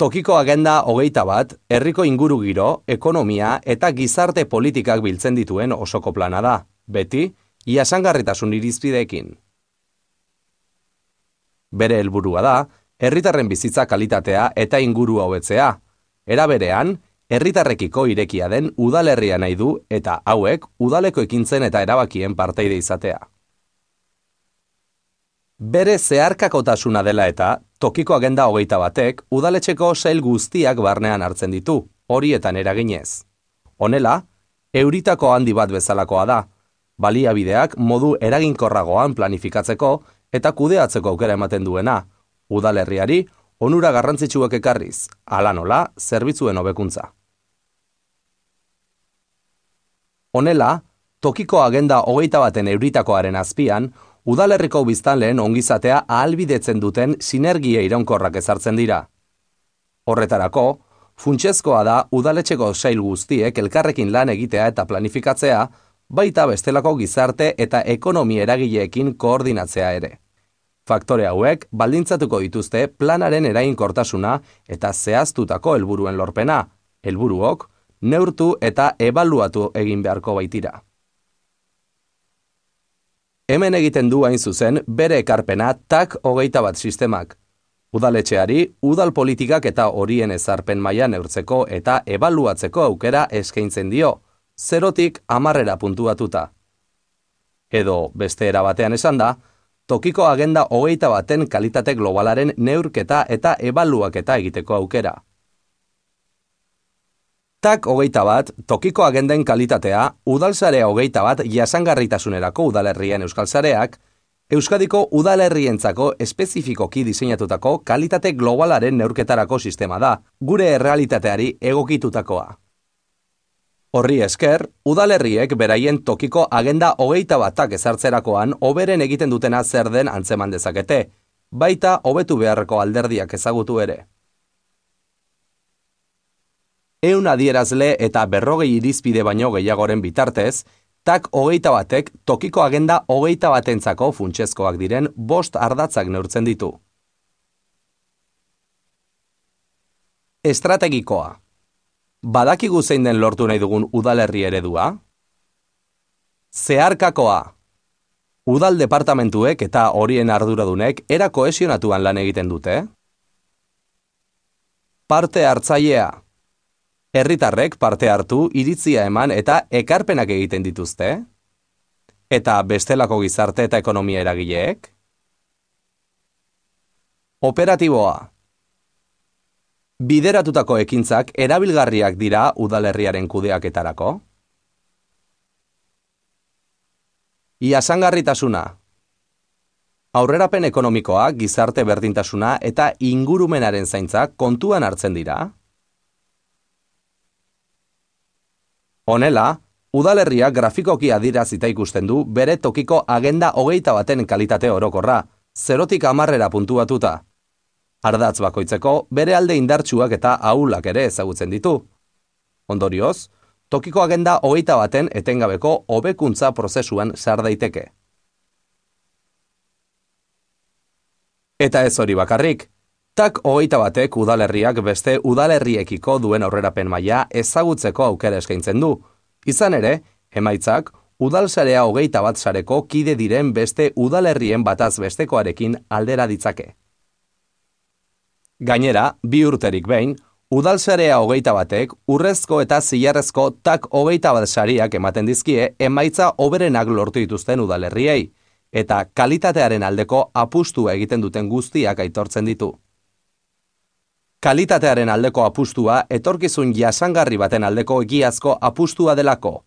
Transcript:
Tokiko agenda 21, herriko ingurugiro, ekonomia eta gizarte politikak biltzen dituen osoko plana da, beti, jasangarritasun irizpideekin. Bere helburua da, herritarren bizitza kalitatea eta ingurua hobetzea. Era berean, herritarrekiko irekia den udalerria nahi du eta hauek udaleko ekintzen eta erabakien parteide izatea. Bere zeharkakotasuna dela eta, Tokiko agenda 21ek udaletxeko sail guztiak barnean hartzen ditu, horietan eraginez. Honela, euritako handi bat bezalakoa da, baliabideak modu eraginkorragoan planifikatzeko eta kudeatzeko aukera ematen duena, udalerriari onura garrantzitsuak ekarriz, hala nola, zerbitzuen hobekuntza. Honela, Tokiko agenda 21en euritakoaren azpian, udalerriko biztanleen ongizatea ahalbidetzen duten sinergia iraunkorrak ezartzen dira. Horretarako, funtsezkoa da udaletxeko sail guztiek elkarrekin lan egitea eta planifikatzea, baita bestelako gizarte eta ekonomia eragileekin koordinatzea ere. Faktore hauek baldintzatuko dituzte planaren eraginkortasuna eta zehaztutako helburuen lorpena, helburuok neurtu eta ebaluatu egin beharko baitira. Hemen egiten du hain zuzen bere ekarpena TAC 21 sistemak. Udaletxeari, udal politikak eta horien ezarpen maila neurtzeko eta ebaluatzeko aukera eskaintzen dio, 0tik 10 puntuatuta. Edo, beste era batean esan da, Tokiko agenda 21en kalitate globalaren neurketa eta ebaluaketa egiteko aukera. TAC 21, Tokiko agenden kalitatea, udalsarea 21 jasangarritasunerako udalerrien euskal sareak, Euskadiko udalerrientzako espezifikoki diseinatutako kalitate globalaren neurketarako sistema da, gure errealitateari egokitutakoa. Horri esker, udalerriek beraien Tokiko agenda 21ak ezartzerakoan hoberen egiten dutena zer den antzeman dezakete, baita hobetu beharreko alderdiak ezagutu ere. 100 adierazle eta 40 irizpide baino gehiagoren bitartez, TAC 21ek Tokiko agenda 21entzako funtsezkoak diren 5 ardatzak neurtzen ditu. Estrategikoa. Badakigu zein den lortu nahi dugun udalerri eredua? Zeharkakoa. Udal departamentuek eta horien arduradunek era kohesionatuan lan egiten dute? Parte hartzailea. Herritarrek parte hartu, iritzia eman eta ekarpenak egiten dituzte? Eta bestelako gizarte eta ekonomia eragileek? Operatiboa. Bideratutako ekintzak erabilgarriak dira udalerriaren kudeaketarako? Jasangarritasuna. Aurrerapen ekonomikoa, gizarte berdintasuna eta ingurumenaren zaintza kontuan hartzen dira? Honela, udalerria grafikoki adierazita ikusten du bere Tokiko agenda 21en kalitate orokorra, 0tik 10 puntuatuta. Ardatz bakoitzeko bere alde indartsuak eta ahulak ere ezagutzen ditu. Ondorioz, Tokiko agenda 21en etengabeko hobekuntza prozesuan sar daiteke. Eta ez hori bakarrik, TAC 21ek udalerriak beste udalerriekiko duen aurrerapen maila ezagutzeko aukera eskaintzen du. Izan ere, emaitzak udalsarea 21 sareko kide diren beste udalerrien bataz bestekoarekin aldera ditzake. Gainera, 2 urterik behin, udalsarea 21ek urrezko eta zilarrezko TAC 21 sariak ematen dizkie emaitza hoberenak lortu dituzten udalerriei, eta kalitatearen aldeko apustua egiten duten guztiak aitortzen ditu. Kalitatearen aldeko apustua etorkizun jasangarri baten aldeko egiazko apustua delako.